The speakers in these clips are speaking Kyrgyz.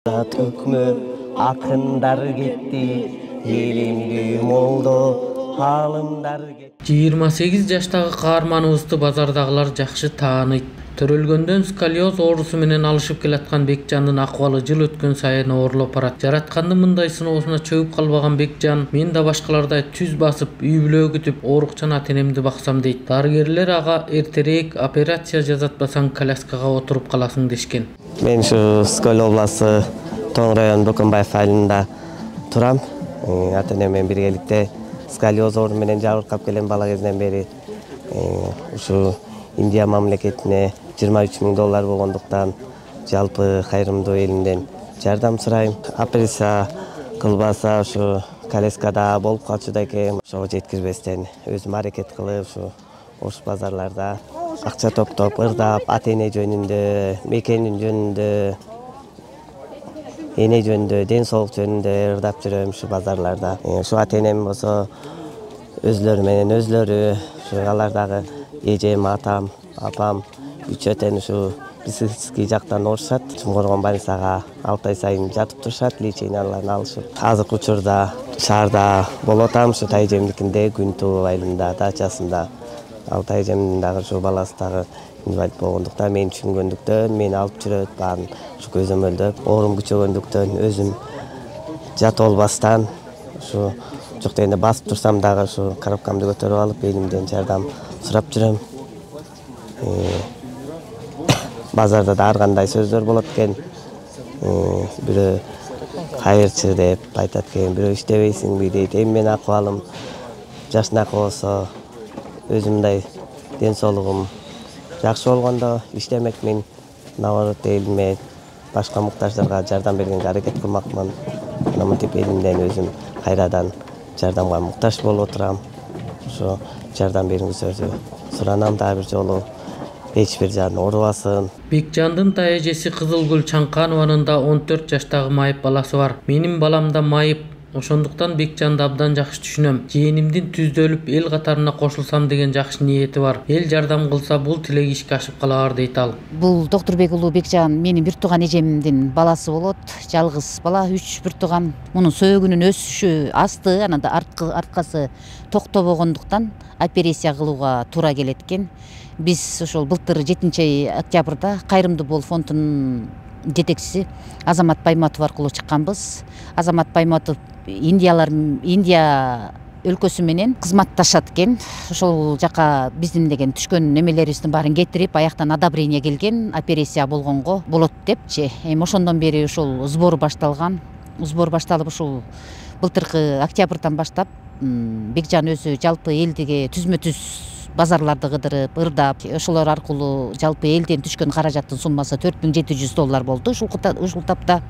Өкмө акындар кетти, илимдүү молдо алымдар кетти. 28 жаштагы каарманыбызды базардагылар жакшы тааныйт. Төрөлгөндөн сколиоз оорусу менен алышып келаткан Бекжандын акыбалы жыл өткөн сайын оорлоп барат. Жараткандын мындай сыноосуна чөгүп калбаган Бекжан мен да башкалардай түз басып, үй бүлө күтүп, оорукчан ата-энемди баксам дейт. Дарыгерлер ага эртерээк операция жасатпасаң коляскага отуруп каласың дешкен. Мен ушу Скөл областы Тоң район Бөкөнбаев айылында турам. Ата-энем менен биргеликте сколиоз оору менен жабыркап келем бала кезинен бери. Ушу Индия мамлекетине $23,000 болгондуктан жалпы кайрымдуу элимден жардам сурайм. Операция кылбаса ушу коляскада болуп калчу да экен. Ошого жеткирбестен өзүм аракет кылып ушу ош базарларда акча топтоп, ырдап, ата-эне жөнүндө, мекенин жөнүндө, эне жөнүндө, ден соолук жөнүндө ырдап жүрөм ушу базарларда. Ушу ата-энем болсо өзлөрү менен өзлөрү, ушу алар дагы эжем, атам, апам үчөтөн ушу психический жактан оорушат. Чумкоргон больницага 6 ай сайын жатып турушат, леченияларын алышып. Азыркы учурда шаарда болуп атам, ушу тайжемдикинде, Күнтүү айылында, дачасында. Ал тайжемдин дагы ушу баласы дагы инвалид болгондуктан мени түшүнгөндүктөн мени алып жүрөт, баарын ушу көзөмөлдөп, оорум күчөгөндүктөн өзүм жатып албастан ушу жок дегенде басып турсам дагы ушу коробкамды көтөрүп алып элимден жардам сурап жүрөм. Базарда да ар кандай сөздөр болот экен. Бирөө кайырчы деп айтат экен, бирөө иштебейсиңби дейт. Эми менин акыбалым жакшынакы болсо, өзүмдөй ден соолугум жакшы болгондо иштемекмин. Наоборот элиме, башка муктаждарга жардам бергенге аракет кылмакмын. Мынтип элимден өзүм кайрадан жардамга муктаж болуп отурам. Ошо жардам бериңиздерди суранам дагы бир жолу. Эч бир жан оорубасын. Бекжандын та эжеси Кызылгүл Чаңканованын да 14 жаштагы майып баласы бар. Менин балам да майып. Ошондуктан Бекжанды абдан жакшы түшүнөм. Жээнимдин түздөлүп эл катарына кошулсам деген жакшы ниети бар. Эл жардам кылса бул тилеги ишке ашып калар дейт ал. Бул Доктурбек уулу Бекжан менин бир тууган эжемдин баласы болот. Жалгыз бала, 3 бир тууган. Мунун сөөгүнүн өсүшү асты, анан да арткасы токтобогондуктан операция кылууга туура келет экен. Биз ошол былтыр 7-октябрда Кайрымдуу бол фондунун жетекчиси Азамат Байматов аркылуу чыкканбыз. Азамат Байматов Индия өлкөсү менен кызматташат экен. Ошол жака биздин деген түшкөн немелерибиздин баарын кетирип, аяктан одобрение келген, операция болгонго болот депчи. Эми ошондон бери ушул сбор башталган. Сбор башталып ушул былтыркы октябрдан баштап Бекжан өзү жалпы элдиге түзмө-түз базарларды кыдырып, ырдап, ошолор аркылуу жалпы элден түшкөн каражаттын суммасы $4,700 болду. Ушул тапта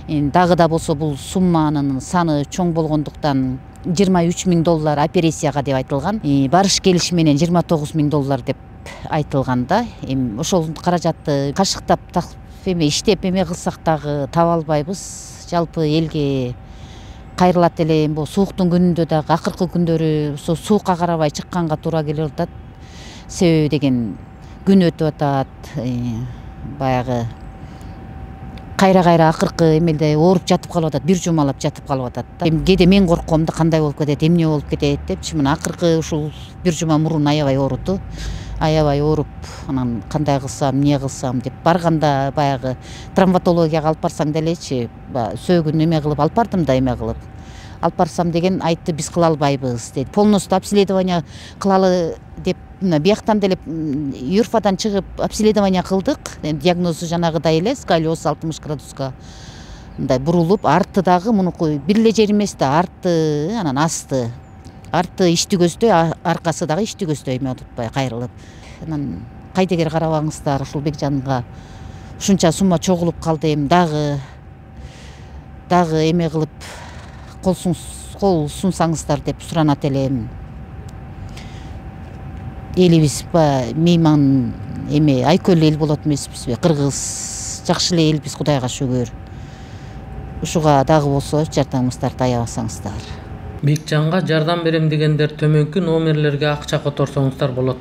дагы да болсо бул сумманын саны чоң болгондуктан $23,000 операцияга деп айтылган. Барыш келиш менен $29,000 деп айтылган да. Эми ошол каражатты кашыктап иштеп кылсак дагы таба албайбыз. Жалпы элге кайрылат эле. Бул сууктун күнүндө дагы акыркы күндөрү суукка карабай чыкканга туура келип атат. Себеби деген күн өтүп атат. Баягы кайра акыркы эмелде ооруп жатып калып атат, бир жумалап жатып калып атат да. Эми кээде мен корком да кандай болуп кетет, эмне болуп кетет депчи. Мына акыркы ушул бир жума мурун аябай ооруду. Аябай ооруп, анан кандай кылсам, эмне кылсам деп барганда баягы травматологияга алып барсаң делечи, сөөгүн эме кылып алып бардым да эме кылып. Алып барсам деген айтты, биз кыла албайбыз дейт. Полностью обследование кылалы деп бияктан деле юрфадан чыгып обследование кылдык. Диагнозу жанагыдай эле, сколиоз 60 градуска мындай бурулуп, арты дагы мунуку бир эле жери эмес да, арты анан асты. Арты ичти көздөй, аркасы дагы ичти көздөй эме отпай кайрылып. Анан кайдыгер карабаңыздар, ушул Бекжанга ушунча сумма чогулуп калды. Эми дагы эме кылып кол сунсаңыздар деп суранат элем. Элибиз мейман эме айкөл эл болот эмеспизби? Кыргыз жакшы эле элбиз, Кудайга шүгүр. Ушуга дагы болсо жардамыңыздарды аябасаңыздар. Бекжанга жардам берем дегендер төмөнкү номерлерге акча которсоңуздар болот.